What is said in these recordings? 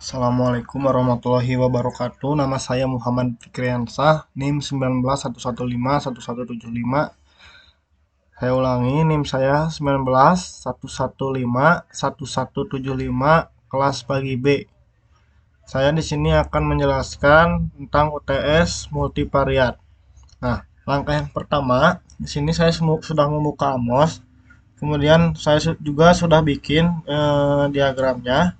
Assalamualaikum warahmatullahi wabarakatuh. Nama saya Muhammad Fikriansah, NIM 1911511175. Saya ulangi, NIM saya 1911511175, kelas pagi B. Saya di sini akan menjelaskan tentang UTS multivariat. Nah, langkah yang pertama, di sini saya sudah membuka AMOS. Kemudian saya juga sudah bikin diagramnya.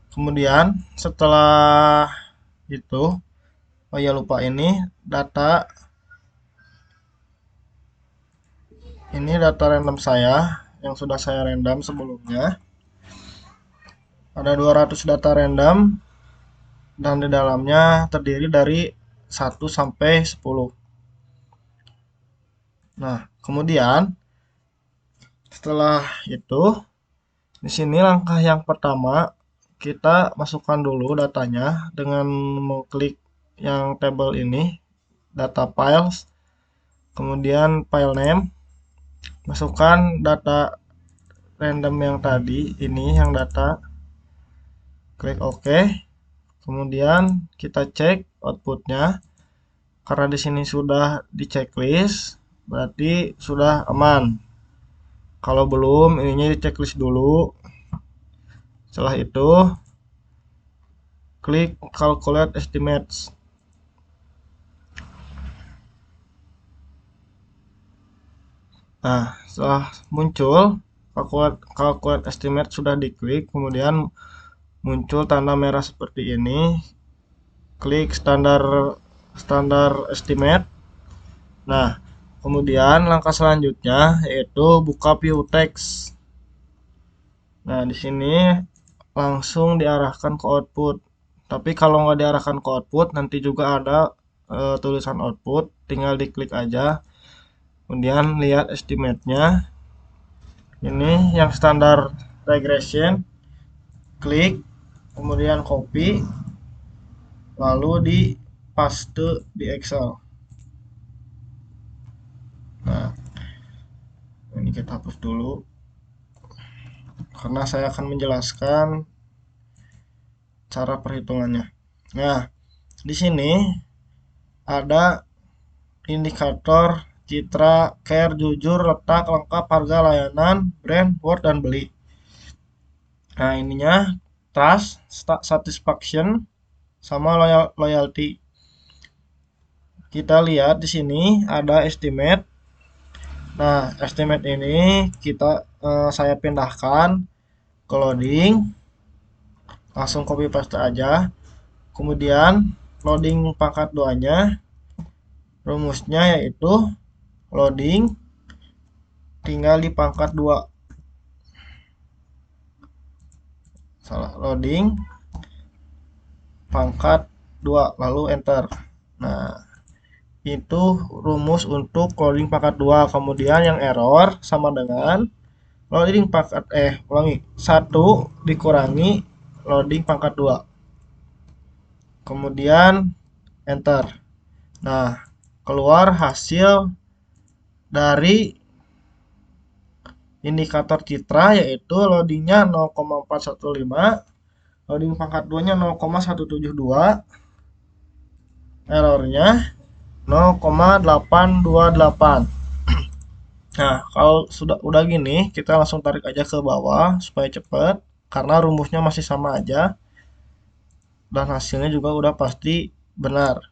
Kemudian setelah itu, oh ya lupa, ini data random saya yang sudah saya random sebelumnya. Ada 200 data random dan di dalamnya terdiri dari 1 sampai 10. Nah, kemudian setelah itu di sini langkah yang pertama, kita masukkan dulu datanya dengan mengklik yang tabel ini, data files, kemudian file name, masukkan data random yang tadi, ini yang data, klik OK. Kemudian kita cek outputnya. Karena di sini sudah di checklist, berarti sudah aman. Kalau belum, ininya di checklist dulu. Setelah itu, klik calculate estimates. Nah, setelah muncul calculate estimate sudah diklik, kemudian muncul tanda merah seperti ini. Klik standar estimate. Nah, kemudian langkah selanjutnya yaitu buka view text. Nah, di sini langsung diarahkan ke output. Tapi kalau nggak diarahkan ke output, nanti juga ada tulisan output, tinggal diklik aja. Kemudian lihat estimate-nya. Ini yang standar regression. Klik, kemudian copy, lalu di paste di Excel. Nah, ini kita hapus dulu karena saya akan menjelaskan cara perhitungannya. Nah, di sini ada indikator citra, care, jujur, letak, lengkap, harga, layanan, brand, word, dan beli. Nah, ininya trust, satisfaction, sama loyalty. Kita lihat di sini ada estimate. Nah, estimate ini saya pindahkan ke loading. Langsung copy paste aja. Kemudian loading pangkat 2-nya. Rumusnya yaitu loading tinggal di pangkat 2. Loading pangkat 2 lalu enter. Nah, itu rumus untuk loading pangkat 2. Kemudian yang error sama dengan loading pangkat 1 dikurangi loading pangkat 2. Kemudian enter. Nah, keluar hasil dari indikator citra yaitu loadingnya 0,415, loading pangkat 2-nya 0,172, errornya 0,828. Nah, kalau udah gini, kita langsung tarik aja ke bawah supaya cepat, karena rumusnya masih sama aja dan hasilnya juga udah pasti benar.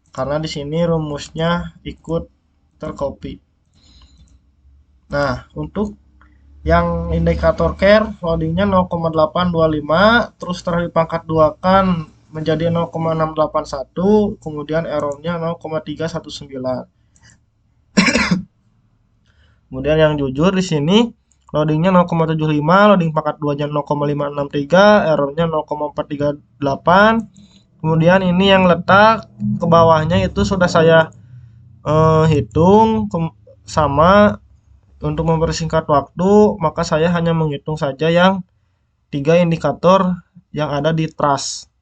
Karena di sini rumusnya ikut tercopy. Nah, untuk yang indikator care loadingnya 0,825, terus setelah dipangkat 2 kan menjadi 0,681, kemudian errornya 0,319. Kemudian yang jujur di sini loadingnya 0,75, loading pangkat 2-nya 0,563, errornya 0,438. Kemudian ini yang letak ke bawahnya itu sudah saya hitung sama. Untuk mempersingkat waktu, maka saya hanya menghitung saja yang 3 indikator yang ada di trust.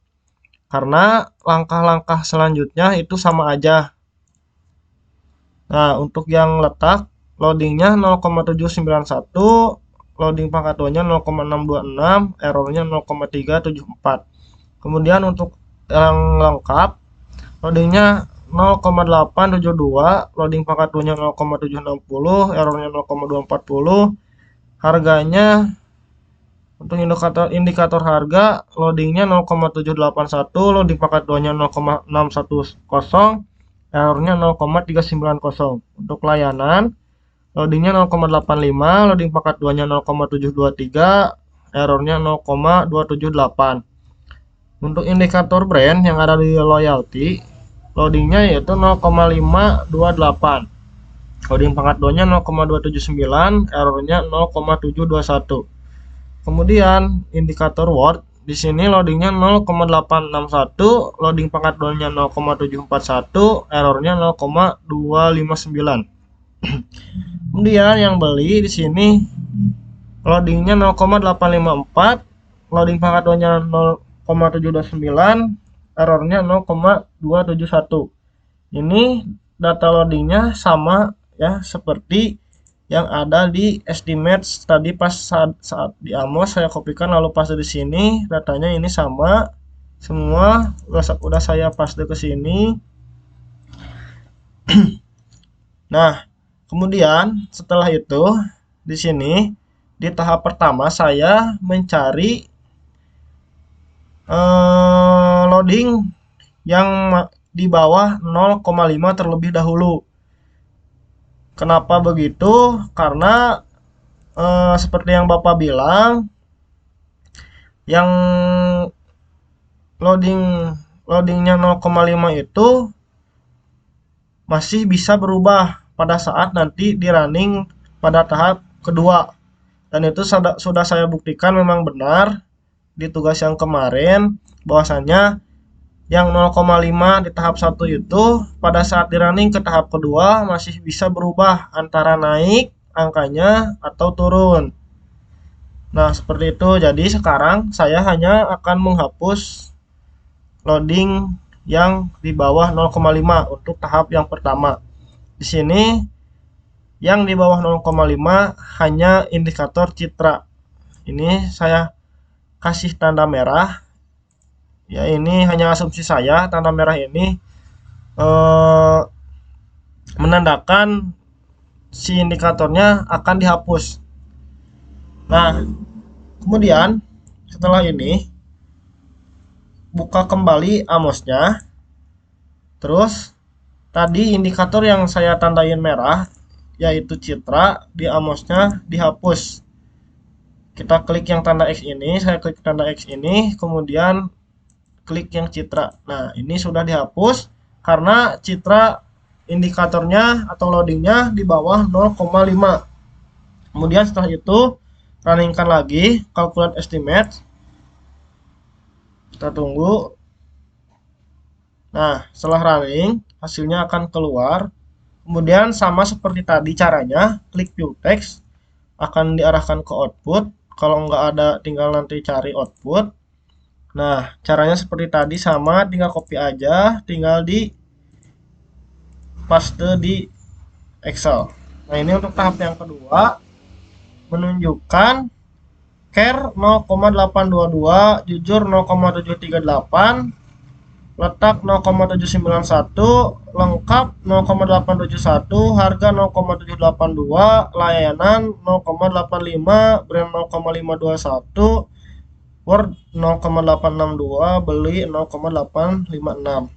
Karena langkah-langkah selanjutnya itu sama aja. Nah, untuk yang letak, loadingnya 0,791, loading pangkat 2-nya 0,626, errornya 0,374. Kemudian untuk yang lengkap, loadingnya 0,872, loading pangkat 2 nya 0,760, errornya 0,240. Harganya untuk indikator harga, loadingnya 0,781, loading pangkat 2 nya 0,610, errornya 0,390. Untuk layanan, loadingnya 0,85, loading pangkat 2 nya 0,723, errornya 0,278. Untuk indikator brand yang ada di loyalty, loadingnya yaitu 0,528, loading pangkat 2 nya 0,279, errornya 0,721. Kemudian indikator word, di sini loadingnya 0,861, loading pangkat 2 nya 0,741, errornya 0,259. Kemudian yang beli di sini loadingnya 0,854, loading pangkat 2 nya 0,729, errornya 0,271. Ini data loadingnya sama ya seperti yang ada di estimate tadi pas saat di Amos saya kopikan lalu paste di sini, datanya ini sama semua, udah saya paste ke sini. Nah, kemudian setelah itu di sini di tahap pertama saya mencari loading yang di bawah 0,5 terlebih dahulu. Kenapa begitu? Karena seperti yang Bapak bilang, yang loadingnya 0,5 itu masih bisa berubah pada saat nanti di running pada tahap kedua. Dan itu sudah saya buktikan memang benar di tugas yang kemarin, bahwasanya yang 0,5 di tahap 1 itu pada saat di running ke tahap kedua masih bisa berubah antara naik angkanya atau turun. Nah, seperti itu. Jadi sekarang saya hanya akan menghapus loading yang di bawah 0,5 untuk tahap yang pertama. Di sini yang di bawah 0,5 hanya indikator citra. Ini saya kasih tanda merah. Ya, ini hanya asumsi saya, tanda merah ini menandakan si indikatornya akan dihapus. Nah, kemudian setelah ini buka kembali Amosnya. Terus tadi indikator yang saya tandain merah yaitu citra di Amosnya dihapus. Kita klik yang tanda X ini, saya klik tanda X ini, kemudian klik yang citra. Nah, ini sudah dihapus karena citra indikatornya atau loadingnya di bawah 0,5. Kemudian setelah itu runningkan lagi calculate estimate. Kita tunggu. Nah, setelah running hasilnya akan keluar. Kemudian sama seperti tadi caranya, klik view text akan diarahkan ke output. Kalau nggak ada tinggal nanti cari output. Nah, caranya seperti tadi sama, tinggal copy aja, tinggal di paste di Excel. Nah, ini untuk tahap yang kedua menunjukkan care 0,822, jujur 0,738, letak 0,791, lengkap 0,871, harga 0,782, layanan 0,85, brand 0,521, Word 0,862, beli 0,856.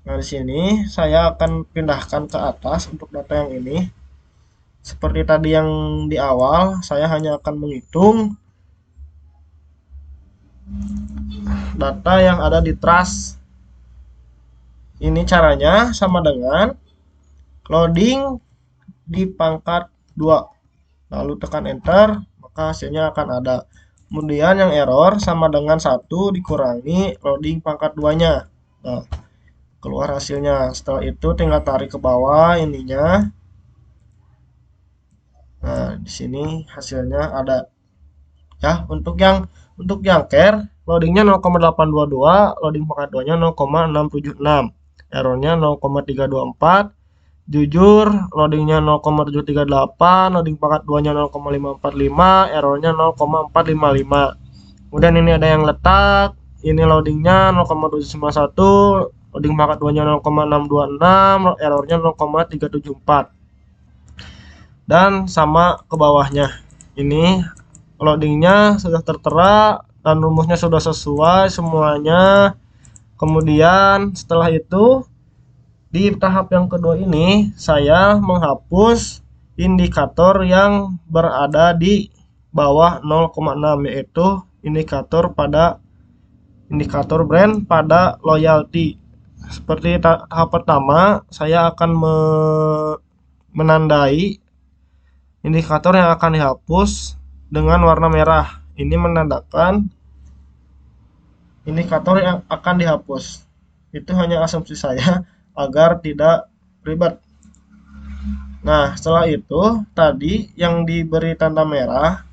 Nah, di sini saya akan pindahkan ke atas untuk data yang ini. Seperti tadi yang di awal, saya hanya akan menghitung data yang ada di trust. Ini caranya sama dengan loading di pangkat 2. Lalu tekan enter, maka hasilnya akan ada. Kemudian yang error sama dengan 1 dikurangi loading pangkat 2-nya. Nah, keluar hasilnya. Setelah itu tinggal tarik ke bawah ininya. Nah, di sini hasilnya ada. Ya, untuk yang care loadingnya 0,822, loading pangkat 2-nya 0,676. Errornya 0,324. Jujur loadingnya 0,738, loading pangkat 2 nya 0,545, errornya 0,455. Kemudian ini ada yang letak ini loadingnya 0,791, loading pangkat 2 nya 0,626, errornya 0,374, dan sama ke bawahnya ini loadingnya sudah tertera dan rumusnya sudah sesuai semuanya. Kemudian setelah itu di tahap yang kedua ini saya menghapus indikator yang berada di bawah 0,6, yaitu indikator brand pada loyalty. Seperti tahap pertama, saya akan menandai indikator yang akan dihapus dengan warna merah. Ini menandakan indikator yang akan dihapus. Itu hanya asumsi saya agar tidak ribet. Nah, setelah itu tadi yang diberi tanda merah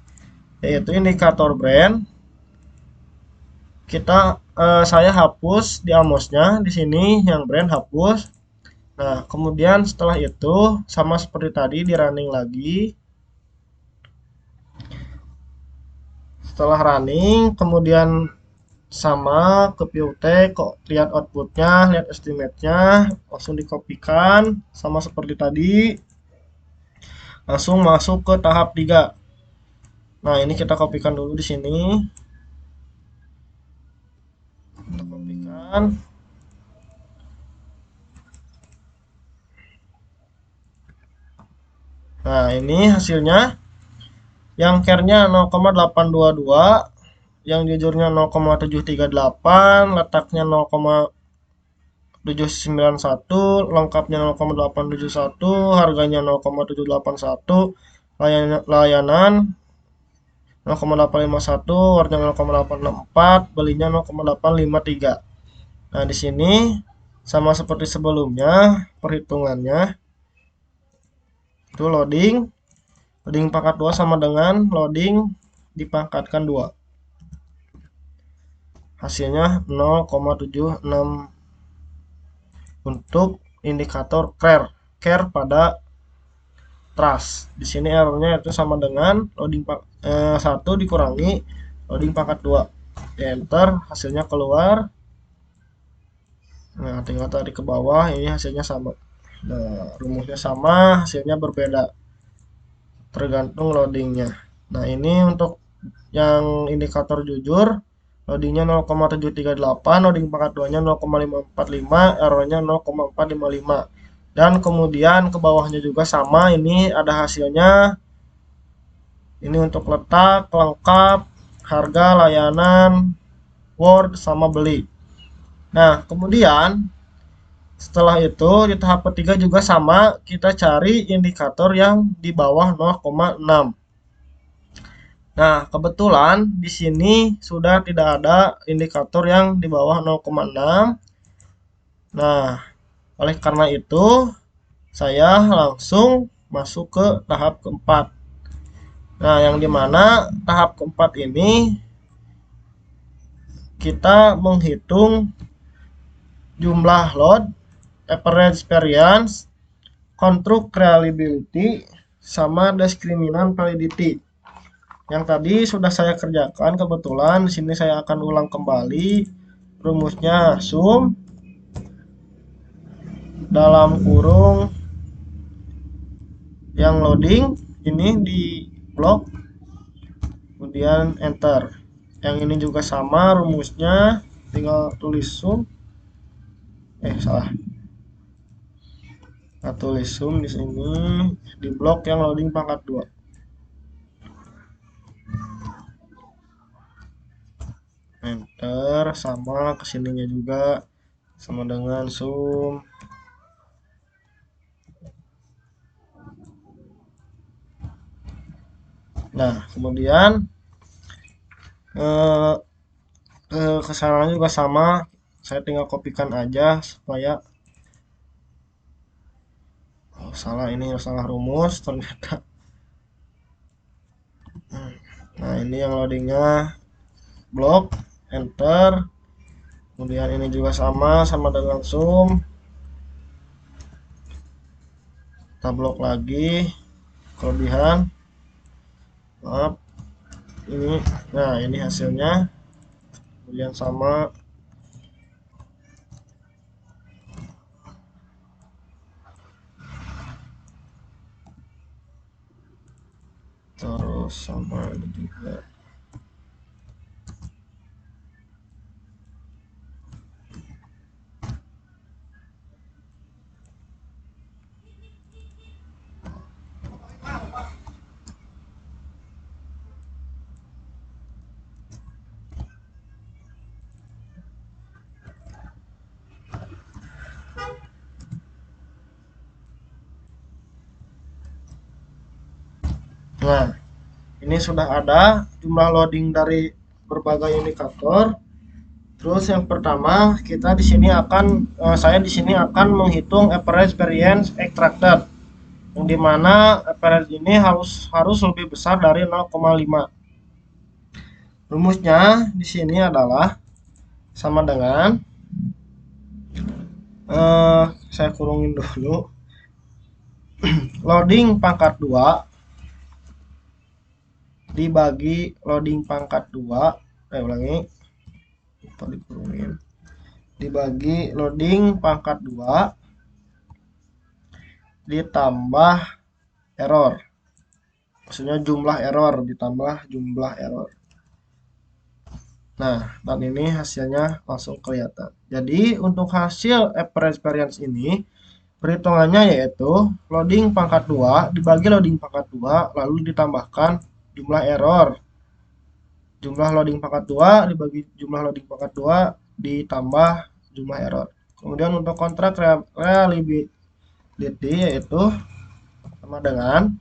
yaitu indikator brand. Saya hapus di Amosnya, di sini yang brand hapus. Nah, kemudian setelah itu sama seperti tadi di running lagi. Setelah running, kemudian sama ke Piutek, kok lihat outputnya, lihat estimate-nya, langsung dikopikan sama seperti tadi, langsung masuk ke tahap 3. Nah, ini kita kopikan dulu di sini. Kita kopikan. Nah, ini hasilnya. Yang care-nya 0,822, yang jujurnya 0,738, letaknya 0,791, lengkapnya 0,871, harganya 0,781, layanan 0,851, warnanya 0,864, belinya 0,853. Nah, di sini sama seperti sebelumnya perhitungannya. Itu loading pangkat 2 sama dengan loading dipangkatkan 2. Hasilnya 0,76 untuk indikator care pada trust. Di sini errornya itu sama dengan loading 1 dikurangi loading pangkat 2. Enter, hasilnya keluar. Nah, tinggal tarik ke bawah, ini hasilnya sama. Nah, rumusnya sama, hasilnya berbeda tergantung loadingnya. Nah, ini untuk yang indikator jujur, loadingnya 0,738, loading pangkat 2 nya 0,545, errornya 0,455. Dan kemudian ke bawahnya juga sama, ini ada hasilnya. Ini untuk letak, lengkap, harga, layanan, word, sama beli. Nah, kemudian setelah itu di tahap ketiga juga sama, kita cari indikator yang di bawah 0,6. Nah, kebetulan di sini sudah tidak ada indikator yang di bawah 0,6. Nah, oleh karena itu saya langsung masuk ke tahap keempat. Nah, yang dimana tahap keempat ini kita menghitung jumlah load, average variance, construct reliability, sama discriminant validity. Yang tadi sudah saya kerjakan, kebetulan di sini saya akan ulang kembali. Rumusnya sum dalam kurung yang loading ini di blok, kemudian enter. Yang ini juga sama rumusnya, tinggal tulis sum. Salah. Nah, tulis sum di sini di blok yang loading pangkat 2. Enter, sama kesininya juga sama dengan sum. Nah, kemudian kesalahan juga sama, saya tinggal kopikan aja supaya salah, ini salah rumus ternyata. Nah, ini yang loadingnya blok, enter. Kemudian ini juga sama dengan sum. Kita blok lagi kelebihan, maaf ini. Nah, ini hasilnya kemudian sama, terus sama ini juga. Nah, ini sudah ada jumlah loading dari berbagai indikator. Terus yang pertama, kita di sini akan saya di sini akan menghitung average variance extracted, yang dimana average ini harus lebih besar dari 0,5. Rumusnya di sini adalah sama dengan saya kurungin dulu, loading pangkat 2 dibagi loading pangkat 2, ulangi, lupa dikurungin, dibagi loading pangkat 2 ditambah error, maksudnya jumlah error ditambah jumlah error. Nah, dan ini hasilnya langsung kelihatan. Jadi untuk hasil average variance ini perhitungannya yaitu loading pangkat 2 dibagi loading pangkat 2 lalu ditambahkan jumlah error. Jumlah loading pangkat 2 dibagi jumlah loading pangkat 2 ditambah jumlah error. Kemudian untuk kontrak reliability yaitu sama dengan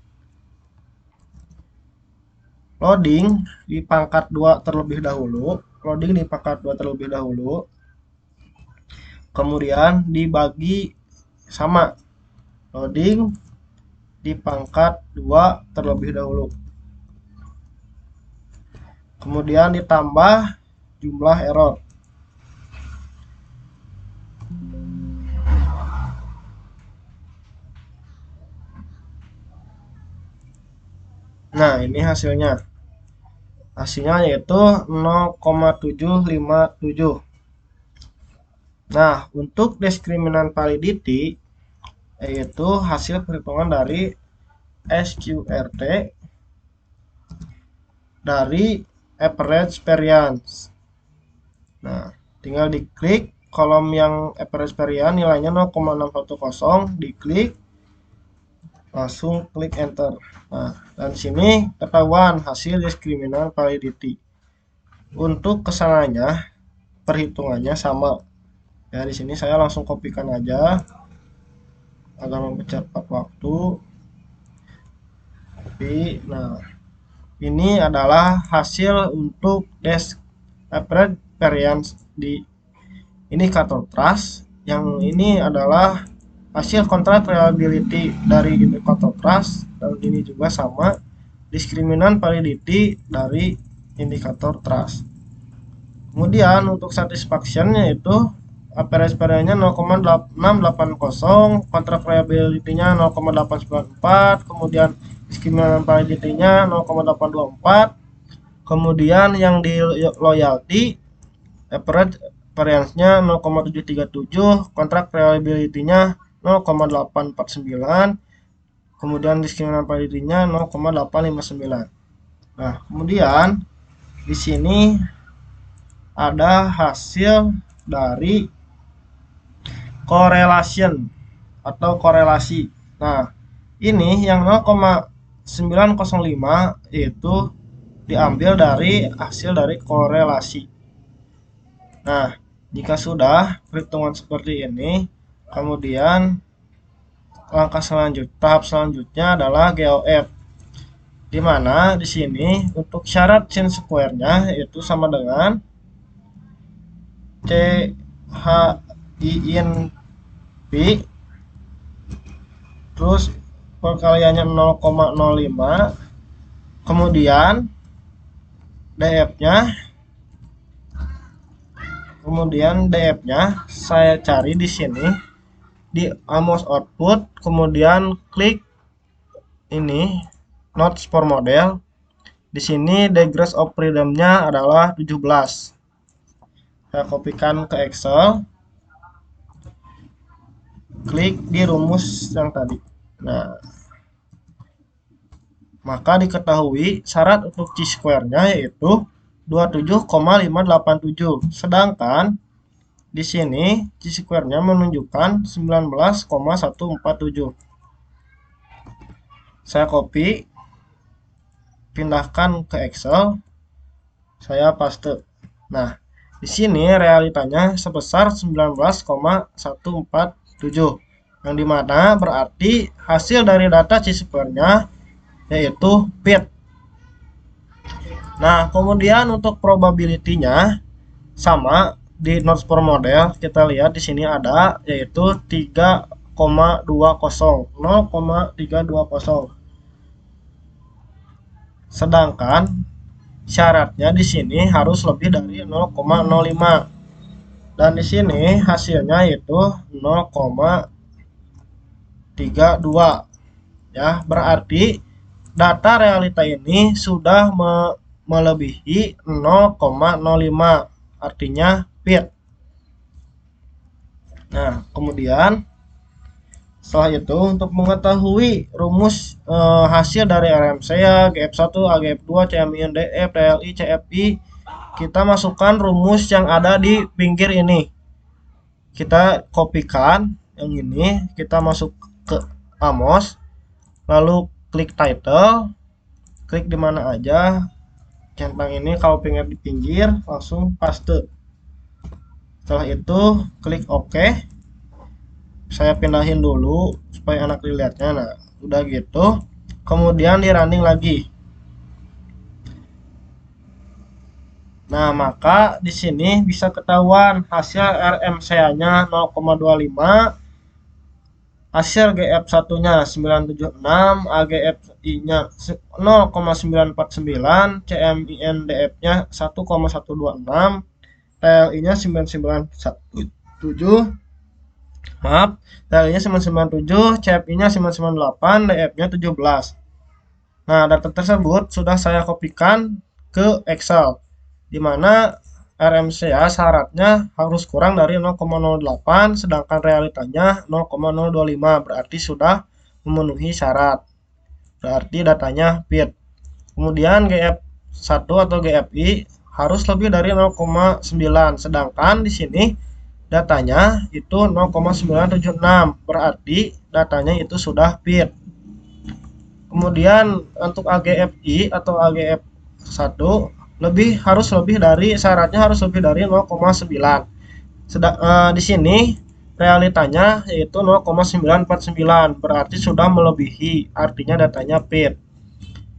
loading di pangkat 2 terlebih dahulu, loading di pangkat 2 terlebih dahulu, kemudian dibagi sama loading di pangkat 2 terlebih dahulu, kemudian ditambah jumlah error. Nah, ini hasilnya. Hasilnya yaitu 0,757. Nah, untuk discriminant validity yaitu hasil perhitungan dari SQRT dari average variance. Nah, tinggal diklik kolom yang average variance nilainya 0,610, diklik, langsung klik enter. Nah, dan sini ketahuan hasil discriminant validity. Untuk kesananya perhitungannya sama. Ya, di sini saya langsung kopikan aja agar mempercepat waktu. Nah, ini adalah hasil untuk average variance di indikator trust. Yang ini adalah hasil kontrak reliability dari indikator trust, dan ini juga sama discriminant validity dari indikator trust. Kemudian untuk satisfaction yaitu average variance-nya 0,680, kontrak reliability-nya 0,894, kemudian discriminant validity-nya 0,824, kemudian yang di loyalty average variance-nya 0,737, kontrak reliability-nya 0,849, kemudian discriminant validity-nya 0,859. Nah, kemudian di sini ada hasil dari correlation atau korelasi. Nah, ini yang 0,905 itu diambil dari hasil dari korelasi. Nah, jika sudah perhitungan seperti ini, kemudian tahap selanjutnya adalah GOF, di mana di sini untuk syarat sin square-nya yaitu sama dengan CHIN-P terus perkaliannya 0,05, kemudian DF-nya saya cari di sini di almost output, kemudian klik ini notes for model. Di sini degrees of freedom-nya adalah 17. Saya kopikan ke Excel, klik di rumus yang tadi. Nah, maka diketahui syarat untuk chi-square-nya yaitu 27,587. Sedangkan di sini chi-square-nya menunjukkan 19,147. Saya copy, pindahkan ke Excel, saya paste. Nah, di sini realitanya sebesar 19,147, yang dimana berarti hasil dari data chi-square-nya yaitu fit. Nah, kemudian untuk probability-nya sama di notes per model, kita lihat di sini ada yaitu 3,20, 0,320. Sedangkan syaratnya di sini harus lebih dari 0,05. Dan di sini hasilnya yaitu 0,32. Ya, berarti data realita ini sudah melebihi 0,05, artinya fit. Nah, kemudian setelah itu untuk mengetahui rumus hasil dari RMC ya, GF1, AGF2, CMI, NDF, TLI, CFI, kita masukkan rumus yang ada di pinggir ini. Kita kopikan yang ini, kita masuk ke Amos, lalu klik title, klik di mana aja, centang ini, kalau pengen di pinggir langsung paste. Setelah itu klik OK. Saya pindahin dulu supaya anak dilihatnya. Nah, udah gitu. Kemudian di running lagi. Nah, maka di sini bisa ketahuan hasil RMCA-nya 0,25, hasil GF1-nya 976, AGFI-nya 0,949, CMINDF-nya 1,126, TLI-nya 997. Maaf, TLI-nya 997, CFI-nya 998, DF-nya 17. Nah, data tersebut sudah saya kopikan ke Excel, di mana RMCA syaratnya harus kurang dari 0,08, sedangkan realitanya 0,025, berarti sudah memenuhi syarat. Berarti datanya fit. Kemudian GF1 atau GFI harus lebih dari 0,9, sedangkan di sini datanya itu 0,976, berarti datanya itu sudah fit. Kemudian untuk AGFI atau AGF1 harus lebih dari syaratnya, harus lebih dari 0,9. Di sini realitanya yaitu 0,949, berarti sudah melebihi, artinya datanya fit.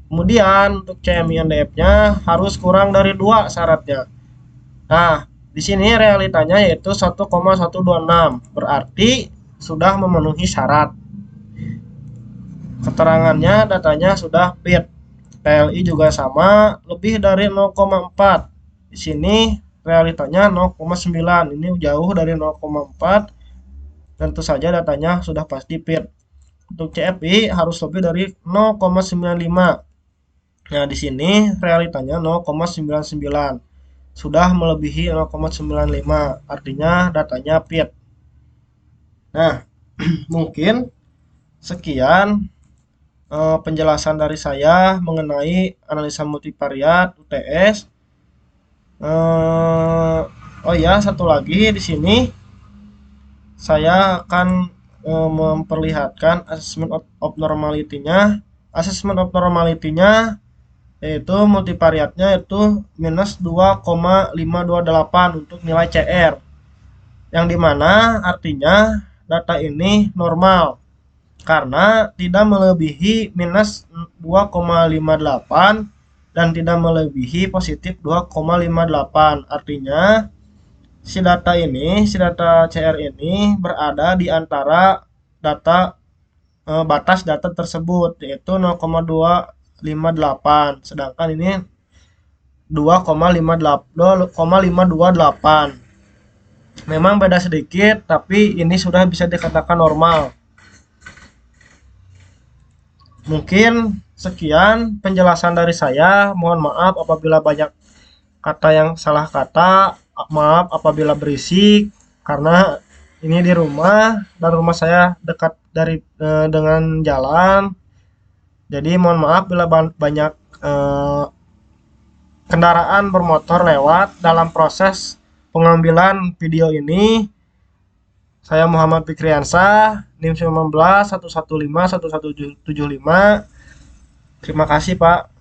Kemudian untuk CMI-NDF-nya harus kurang dari 2 syaratnya. Nah, di sini realitanya yaitu 1,126, berarti sudah memenuhi syarat. Keterangannya datanya sudah fit. TLI juga sama, lebih dari 0,4. Di sini realitanya 0,9, ini jauh dari 0,4. Tentu saja datanya sudah pasti fit. Untuk CFI harus lebih dari 0,95. Nah, di sini realitanya 0,99. Sudah melebihi 0,95, artinya datanya fit. Nah, mungkin sekian penjelasan dari saya mengenai analisa multivariat UTS. Oh ya, satu lagi di sini saya akan memperlihatkan assessment of normality-nya. Assessment of normality-nya yaitu multivariatnya itu minus 2,528 untuk nilai CR, yang dimana artinya data ini normal karena tidak melebihi minus 2,58 dan tidak melebihi positif 2,58. Artinya si data CR ini berada di antara batas data tersebut, yaitu 0,258, sedangkan ini 2,528. Memang beda sedikit, tapi ini sudah bisa dikatakan normal. Mungkin sekian penjelasan dari saya. Mohon maaf apabila banyak kata yang salah kata maaf apabila berisik karena ini di rumah dan rumah saya dekat dengan jalan. Jadi mohon maaf bila banyak eh, kendaraan bermotor lewat dalam proses pengambilan video ini. Saya Muhammad Fikriansah, NIM 19 115 1175. Terima kasih, Pak.